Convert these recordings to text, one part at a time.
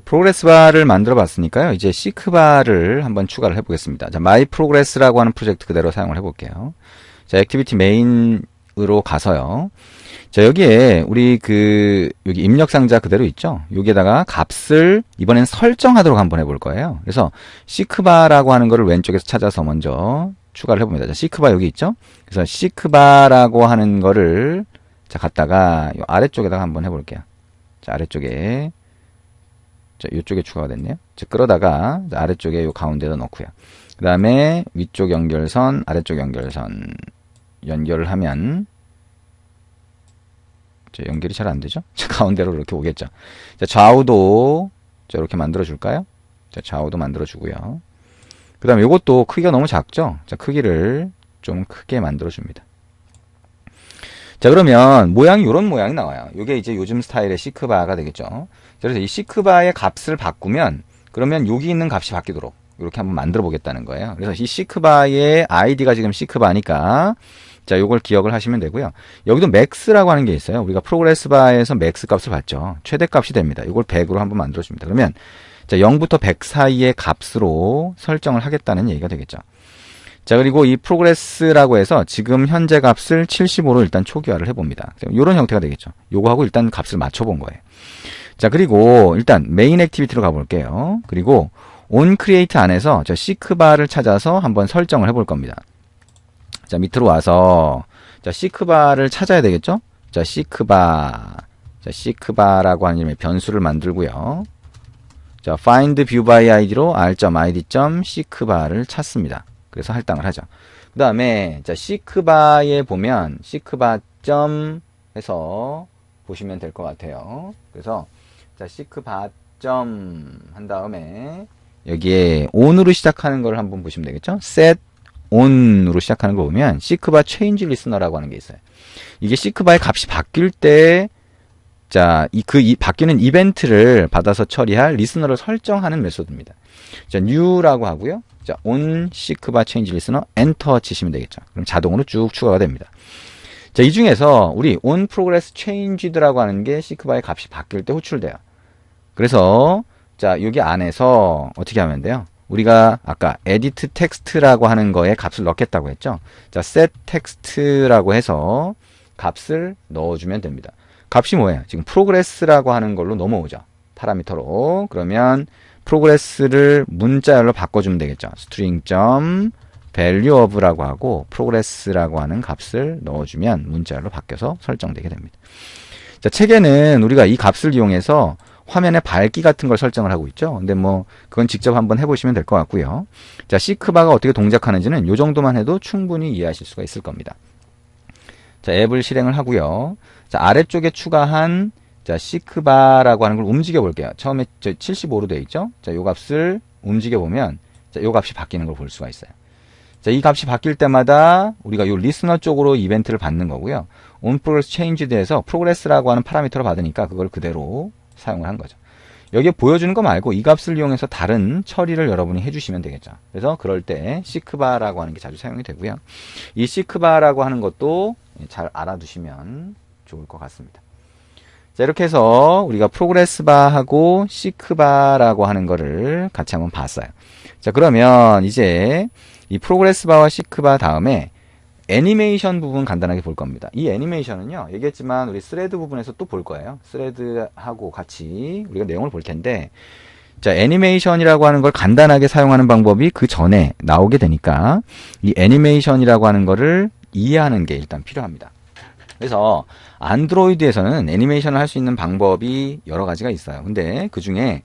프로그레스 바를 만들어 봤으니까요. 이제 시크바를 한번 추가를 해보겠습니다. 자, 마이 프로그레스라고 하는 프로젝트 그대로 사용을 해볼게요. 자, 액티비티 메인으로 가서요. 자, 여기에 우리 여기 입력 상자 그대로 있죠? 여기에다가 값을 이번엔 설정하도록 한번 해볼 거예요. 그래서 시크바라고 하는 거를 왼쪽에서 찾아서 먼저 추가를 해봅니다. 자, 시크바 여기 있죠? 그래서 시크바라고 하는 거를 자, 갖다가 요 아래쪽에다가 한번 해볼게요. 자, 아래쪽에 자, 이쪽에 추가가 됐네요. 자, 끌어다가 아래쪽에 요 가운데다 넣고요. 그 다음에 위쪽 연결선, 아래쪽 연결선 연결을 하면 자, 연결이 잘 안 되죠? 자, 가운데로 이렇게 오겠죠. 자, 좌우도 자, 이렇게 만들어 줄까요? 자, 좌우도 만들어 주고요. 그 다음에 요것도 크기가 너무 작죠? 자, 크기를 좀 크게 만들어 줍니다. 자, 그러면 모양이 이런 모양이 나와요. 이게 이제 요즘 스타일의 시크바가 되겠죠. 그래서 이 시크바의 값을 바꾸면 그러면 여기 있는 값이 바뀌도록 이렇게 한번 만들어 보겠다는 거예요. 그래서 이 시크바의 아이디가 지금 시크바니까 자, 요걸 기억을 하시면 되고요. 여기도 맥스라고 하는 게 있어요. 우리가 프로그레스 바에서 맥스 값을 봤죠. 최대 값이 됩니다. 이걸 100으로 한번 만들어 줍니다. 그러면 자, 0부터 100 사이의 값으로 설정을 하겠다는 얘기가 되겠죠. 자, 그리고 이 프로그레스라고 해서 지금 현재 값을 75로 일단 초기화를 해봅니다. 이런 형태가 되겠죠. 요거하고 일단 값을 맞춰본 거예요. 자, 그리고 일단 메인 액티비티로 가볼게요. 그리고 on create 안에서 저 시크바를 찾아서 한번 설정을 해볼 겁니다. 자, 밑으로 와서 자, 시크바를 찾아야 되겠죠? 자, 시크바. 자, 시크바라고 하는 이름의 변수를 만들고요. 자, find view by id로 r.id.시크바를 찾습니다. 그래서 할당을 하죠. 그 다음에 자, 시크바에 보면 시크바.점 해서 보시면 될 것 같아요. 그래서 자, 시크바.점 한 다음에 여기에 on으로 시작하는 걸 한번 보시면 되겠죠. set on으로 시작하는 거 보면 시크바 change listener라고 하는 게 있어요. 이게 시크바의 값이 바뀔 때 자, 바뀌는 이벤트를 받아서 처리할 리스너를 설정하는 메소드입니다. 자, new라고 하고요. 자, on 시크바 change listener 엔터 치시면 되겠죠. 그럼 자동으로 쭉 추가가 됩니다. 자, 이 중에서 우리 on progress changed라고 하는 게 시크바의 값이 바뀔 때 호출돼요. 그래서 자, 여기 안에서 어떻게 하면 돼요? 우리가 아까 edit text라고 하는 거에 값을 넣겠다고 했죠. 자, set text라고 해서 값을 넣어주면 됩니다. 값이 뭐예요? 지금 progress라고 하는 걸로 넘어오죠. 파라미터로. 그러면 progress를 문자열로 바꿔주면 되겠죠. string.value of라고 하고 progress라고 하는 값을 넣어주면 문자열로 바뀌어서 설정되게 됩니다. 자, 책에는 우리가 이 값을 이용해서 화면에 밝기 같은 걸 설정을 하고 있죠. 근데 뭐 그건 직접 한번 해보시면 될 것 같고요. 자, 시크바가 어떻게 동작하는지는 이 정도만 해도 충분히 이해하실 수가 있을 겁니다. 자, 앱을 실행을 하고요. 자, 아래쪽에 추가한 자, 시크바라고 하는 걸 움직여 볼게요. 처음에 75로 되어 있죠. 자, 요 값을 움직여 보면 자, 요 값이 바뀌는 걸 볼 수가 있어요. 자, 이 값이 바뀔 때마다 우리가 요 리스너 쪽으로 이벤트를 받는 거고요. on progress changed에서 progress라고 하는 파라미터로 받으니까 그걸 그대로 사용을 한 거죠. 여기에 보여주는 거 말고 이 값을 이용해서 다른 처리를 여러분이 해주시면 되겠죠. 그래서 그럴 때 시크바라고 하는 게 자주 사용이 되고요. 이 시크바라고 하는 것도 잘 알아두시면 좋을 것 같습니다. 자, 이렇게 해서 우리가 프로그레스바하고 시크바라고 하는 거를 같이 한번 봤어요. 자, 그러면 이제 이 프로그레스바와 시크바 다음에 애니메이션 부분 간단하게 볼 겁니다. 이 애니메이션은요, 얘기했지만 우리 스레드 부분에서 또 볼 거예요. 스레드하고 같이 우리가 내용을 볼 텐데, 자, 애니메이션이라고 하는 걸 간단하게 사용하는 방법이 그 전에 나오게 되니까 이 애니메이션이라고 하는 거를 이해하는 게 일단 필요합니다. 그래서 안드로이드에서는 애니메이션을 할 수 있는 방법이 여러 가지가 있어요. 근데 그 중에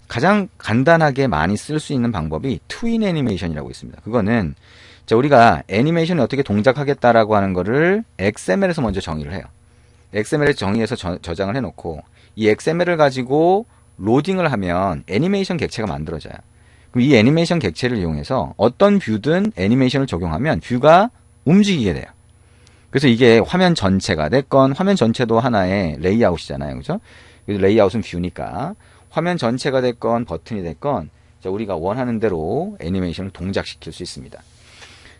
가장 간단하게 많이 쓸 수 있는 방법이 트윈 애니메이션이라고 있습니다. 그거는 자, 우리가 애니메이션을 어떻게 동작하겠다라고 하는 거를 XML에서 먼저 정의를 해요. XML에 정의해서 저장을 해놓고 이 XML을 가지고 로딩을 하면 애니메이션 객체가 만들어져요. 그럼 이 애니메이션 객체를 이용해서 어떤 뷰든 애니메이션을 적용하면 뷰가 움직이게 돼요. 그래서 이게 화면 전체가 됐건, 화면 전체도 하나의 레이아웃이잖아요. 그죠? 그래서 레이아웃은 뷰니까 화면 전체가 됐건 버튼이 됐건 자, 우리가 원하는 대로 애니메이션을 동작시킬 수 있습니다.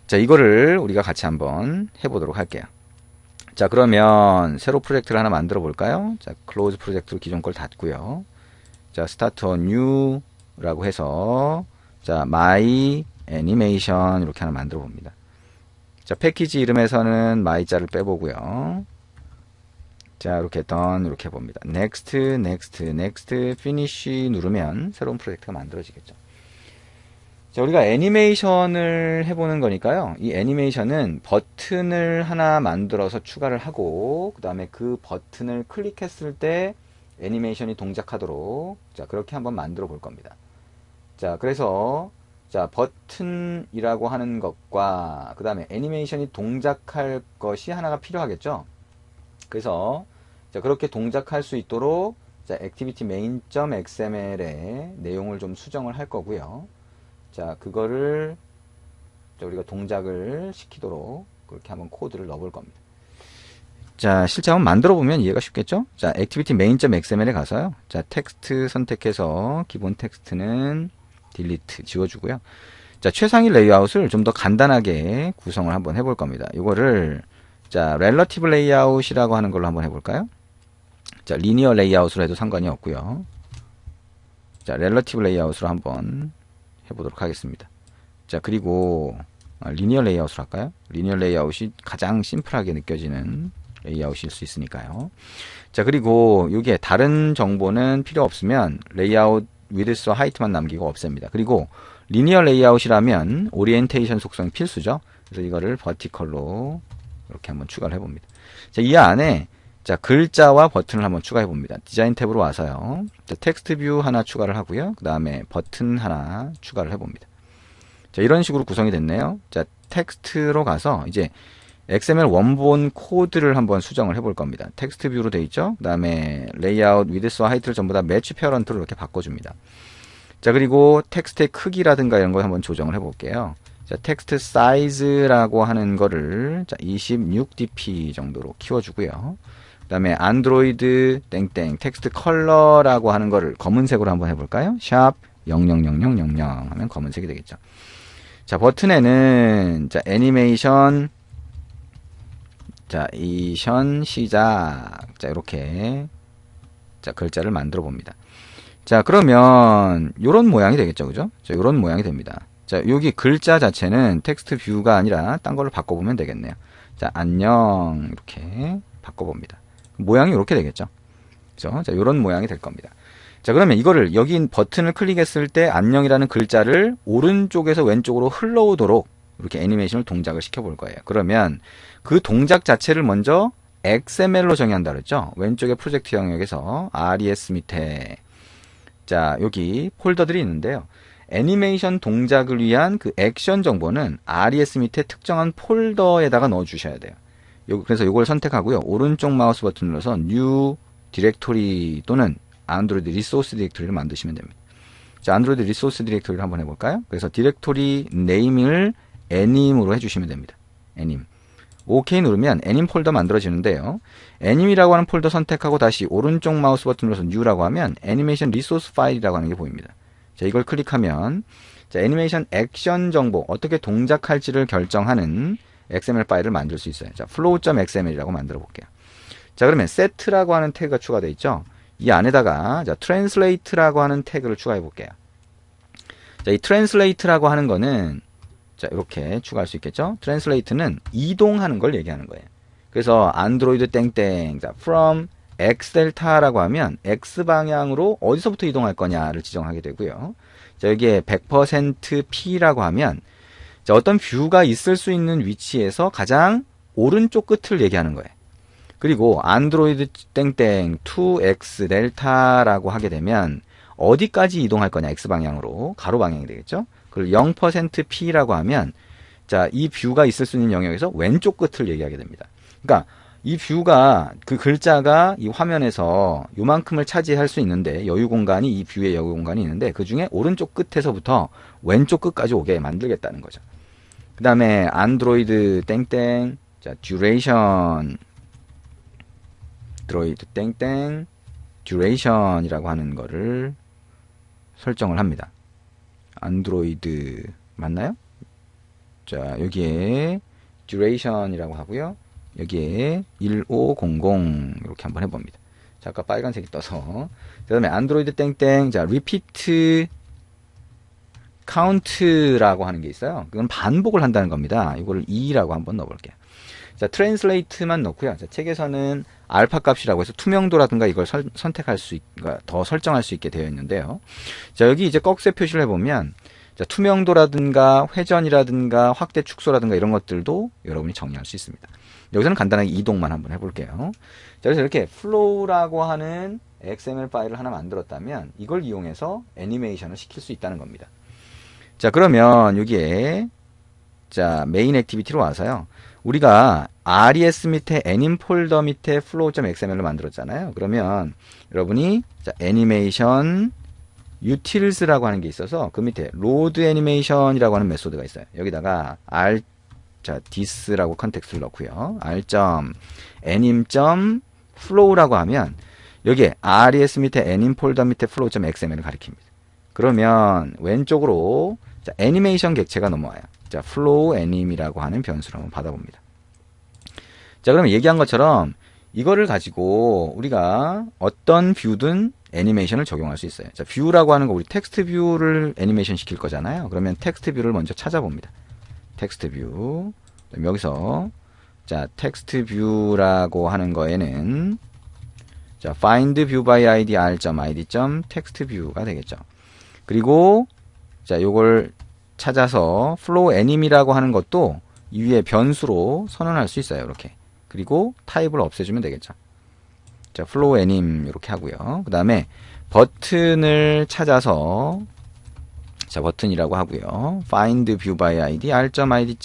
자, 이거를 우리가 같이 한번 해보도록 할게요. 자, 그러면 새로 프로젝트를 하나 만들어 볼까요? 자, 클로즈 프로젝트로 기존 걸 닫고요. 자, start a new라고 해서 자, my animation 이렇게 하나 만들어 봅니다. 자, 패키지 이름에서는 my 자를 빼보고요. 자, 이렇게 done 이렇게 해봅니다. next, next, next, finish 누르면 새로운 프로젝트가 만들어지겠죠. 자, 우리가 애니메이션을 해보는 거니까요. 이 애니메이션은 버튼을 하나 만들어서 추가를 하고 그 다음에 그 버튼을 클릭했을 때 애니메이션이 동작하도록 자, 그렇게 한번 만들어 볼 겁니다. 자, 그래서 자, 버튼이라고 하는 것과 그 다음에 애니메이션이 동작할 것이 하나가 필요하겠죠. 그래서 자, 그렇게 동작할 수 있도록 자, activity main.xml에 내용을 좀 수정을 할 거고요. 자, 그거를 우리가 동작을 시키도록 그렇게 한번 코드를 넣어볼 겁니다. 자, 실제 한번 만들어 보면 이해가 쉽겠죠? 자, activity main.xml에 가서요. 자, 텍스트 선택해서 기본 텍스트는 딜리트 지워주고요. 자, 최상위 레이아웃을 좀 더 간단하게 구성을 한번 해볼 겁니다. 이거를 자, relative layout이라고 하는 걸로 한번 해볼까요? 자, linear layout으로 해도 상관이 없고요. 자, relative layout으로 한번 해보도록 하겠습니다. 자, 그리고 리니어 레이아웃을 할까요? 리니어 레이아웃이 가장 심플하게 느껴지는 레이아웃일 수 있으니까요. 자, 그리고 여기에 다른 정보는 필요 없으면 레이아웃 위드스와 하이트만 남기고 없앱니다. 그리고 리니어 레이아웃이라면 오리엔테이션 속성이 필수죠. 그래서 이거를 버티컬로 이렇게 한번 추가를 해봅니다. 자, 이 안에 자, 글자와 버튼을 한번 추가해 봅니다. 디자인 탭으로 와서요. 자, 텍스트 뷰 하나 추가를 하고요. 그 다음에 버튼 하나 추가를 해 봅니다. 자, 이런 식으로 구성이 됐네요. 자, 텍스트로 가서 이제 XML 원본 코드를 한번 수정을 해볼 겁니다. 텍스트 뷰로 되어 있죠. 그 다음에 레이아웃, 위드스와 하이트를 전부 다 매치 페어런트로 이렇게 바꿔줍니다. 자, 그리고 텍스트의 크기라든가 이런 걸 한번 조정을 해볼게요. 자, 텍스트 사이즈라고 하는 거를 자, 26dp 정도로 키워주고요. 그 다음에 안드로이드 땡땡 텍스트 컬러라고 하는 거를 검은색으로 한번 해볼까요? 샵 000000 하면 검은색이 되겠죠. 자, 버튼에는 자, 애니메이션 자, 이션 시작 자, 이렇게 자, 글자를 만들어 봅니다. 자, 그러면 요런 모양이 되겠죠. 그죠? 자, 요런 모양이 됩니다. 자, 여기 글자 자체는 텍스트 뷰가 아니라 딴 걸로 바꿔보면 되겠네요. 자, 안녕 이렇게 바꿔봅니다. 모양이 이렇게 되겠죠. 그죠? 자, 요런 모양이 될 겁니다. 자, 그러면 이거를 여기 버튼을 클릭했을 때 안녕이라는 글자를 오른쪽에서 왼쪽으로 흘러오도록 이렇게 애니메이션을 동작을 시켜볼 거예요. 그러면 그 동작 자체를 먼저 XML로 정의한다 그랬죠? 왼쪽에 프로젝트 영역에서 RES 밑에 자, 여기 폴더들이 있는데요. 애니메이션 동작을 위한 그 액션 정보는 RES 밑에 특정한 폴더에다가 넣어 주셔야 돼요. 그래서 이걸 선택하고요. 오른쪽 마우스 버튼 눌러서 New 디렉토리 또는 안드로이드 리소스 디렉토리를 만드시면 됩니다. 자, 안드로이드 리소스 디렉토리를 한번 해볼까요? 그래서 디렉토리 네임을 애님으로 해주시면 됩니다. 애님. OK 누르면 애님 폴더 만들어지는데요. 애님이라고 하는 폴더 선택하고 다시 오른쪽 마우스 버튼 눌러서 New라고 하면 애니메이션 리소스 파일이라고 하는 게 보입니다. 자, 이걸 클릭하면 자, 애니메이션 액션 정보, 어떻게 동작할지를 결정하는 XML 파일을 만들 수 있어요. 자, flow.xml이라고 만들어 볼게요. 자, 그러면 set라고 하는 태그가 추가되어 있죠. 이 안에다가 자, translate라고 하는 태그를 추가해 볼게요. 자, 이 translate라고 하는 거는 자, 이렇게 추가할 수 있겠죠. translate는 이동하는 걸 얘기하는 거예요. 그래서 안드로이드 땡땡 자, from x 델타라고 하면 x 방향으로 어디서부터 이동할 거냐를 지정하게 되고요. 자, 여기에 100% p라고 하면 자, 어떤 뷰가 있을 수 있는 위치에서 가장 오른쪽 끝을 얘기하는 거예요. 그리고 안드로이드 땡땡 2x 델타라고 하게 되면 어디까지 이동할 거냐 x 방향으로 가로 방향이 되겠죠. 그리고 0% p라고 하면 자, 이 뷰가 있을 수 있는 영역에서 왼쪽 끝을 얘기하게 됩니다. 그러니까 이 뷰가 그 글자가 이 화면에서 요만큼을 차지할 수 있는데 여유 공간이 이 뷰의 여유 공간이 있는데 그 중에 오른쪽 끝에서부터 왼쪽 끝까지 오게 만들겠다는 거죠. 그 다음에 안드로이드 땡땡 자, duration 안드로이드 땡땡 duration이라고 하는 거를 설정을 합니다. 안드로이드 맞나요? 자, 여기에 duration이라고 하고요. 여기에 1500 이렇게 한번 해봅니다. 자, 아까 빨간색이 떠서. 그 다음에 안드로이드 땡땡. 자, repeat count라고 하는 게 있어요. 그건 반복을 한다는 겁니다. 이거를 2라고 한번 넣어볼게요. 자, translate만 넣고요. 자, 책에서는 알파 값이라고 해서 투명도라든가 이걸 선택할 수 더 설정할 수 있게 되어 있는데요. 자, 여기 이제 꺽쇠 표시를 해보면, 자, 투명도라든가 회전이라든가 확대 축소라든가 이런 것들도 여러분이 정리할 수 있습니다. 여기서는 간단하게 이동만 한번 해볼게요. 자, 그래서 이렇게 flow라고 하는 XML 파일을 하나 만들었다면 이걸 이용해서 애니메이션을 시킬 수 있다는 겁니다. 자, 그러면 여기에 자, 메인 액티비티로 와서요. 우리가 res 밑에 anim 폴더 밑에 flow.xml로 만들었잖아요. 그러면 여러분이 자, 애니메이션 utils라고 하는 게 있어서 그 밑에 load animation이라고 하는 메소드가 있어요. 여기다가 r 자, this라고 컨텍스트를 넣고요. r.anim.flow라고 하면 여기에 res 밑에 anim 폴더 밑에 flow.xml을 가리킵니다. 그러면 왼쪽으로 자, 애니메이션 객체가 넘어와요. 자, flow anim이라고 하는 변수를 한번 받아봅니다. 자, 그러면 얘기한 것처럼 이거를 가지고 우리가 어떤 뷰든 애니메이션을 적용할 수 있어요. 자, 뷰라고 하는 거 우리 텍스트 뷰를 애니메이션 시킬 거잖아요. 그러면 텍스트 뷰를 먼저 찾아봅니다. 텍스트 뷰. 여기서 자, 텍스트 뷰라고 하는 거에는 자, find view by id r.id text view가 되겠죠. 그리고 자, 요걸 찾아서 flow anim이라고 하는 것도 이 위에 변수로 선언할 수 있어요. 이렇게. 그리고 타입을 없애주면 되겠죠. 자, flow anim 이렇게 하고요. 그 다음에 버튼을 찾아서 자, 버튼이라고 하고요. find view by id r.id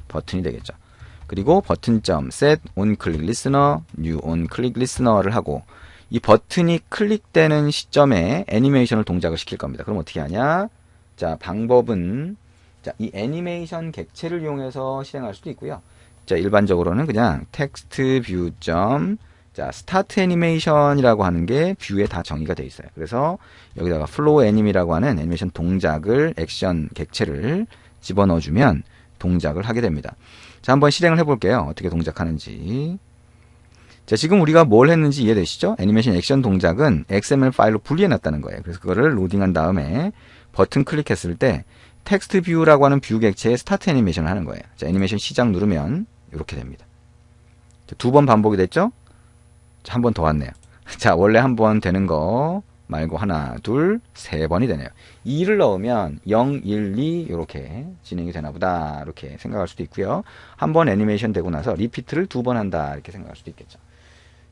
버튼이 되겠죠. 그리고 버튼.set on click listener, new on click listener를 하고 이 버튼이 클릭되는 시점에 애니메이션을 동작을 시킬 겁니다. 그럼 어떻게 하냐? 자, 방법은 자, 이 애니메이션 객체를 이용해서 실행할 수도 있고요. 자, 일반적으로는 그냥 text view 자, start animation이라고 하는 게 뷰에 다 정의가 되어 있어요. 그래서 여기다가 flow anim이라고 하는 애니메이션 동작을 액션 객체를 집어넣어 주면 동작을 하게 됩니다. 자, 한번 실행을 해 볼게요. 어떻게 동작하는지. 자, 지금 우리가 뭘 했는지 이해되시죠? 애니메이션 액션 동작은 XML 파일로 분리해 놨다는 거예요. 그래서 그거를 로딩한 다음에 버튼 클릭했을 때 텍스트 뷰라고 하는 뷰 객체에 스타트 애니메이션을 하는 거예요. 자, 애니메이션 시작 누르면 이렇게 됩니다. 두 번 반복이 됐죠? 자, 한 번 더 왔네요. 자, 원래 한 번 되는 거 말고 하나, 둘, 세 번이 되네요. 2를 넣으면 0, 1, 2 이렇게 진행이 되나 보다 이렇게 생각할 수도 있고요. 한 번 애니메이션 되고 나서 리피트를 두 번 한다 이렇게 생각할 수도 있겠죠.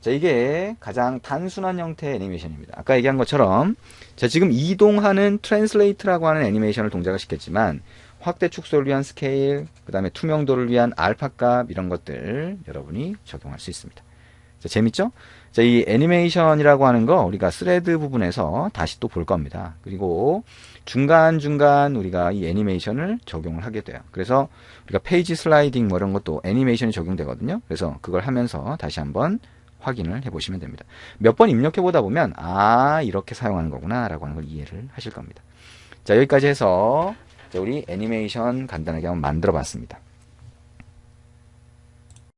자, 이게 가장 단순한 형태의 애니메이션입니다. 아까 얘기한 것처럼 자, 지금 이동하는 트랜슬레이트라고 하는 애니메이션을 동작을 시켰지만 확대 축소를 위한 스케일, 그 다음에 투명도를 위한 알파 값 이런 것들 여러분이 적용할 수 있습니다. 자, 재밌죠? 자, 이 애니메이션이라고 하는 거 우리가 스레드 부분에서 다시 또 볼 겁니다. 그리고 중간중간 우리가 이 애니메이션을 적용을 하게 돼요. 그래서 우리가 페이지 슬라이딩 뭐 이런 것도 애니메이션이 적용되거든요. 그래서 그걸 하면서 다시 한번 확인을 해보시면 됩니다. 몇 번 입력해 보다 보면 아, 이렇게 사용하는 거구나 라고 하는 걸 이해를 하실 겁니다. 자, 여기까지 해서 우리 애니메이션 간단하게 한번 만들어 봤습니다.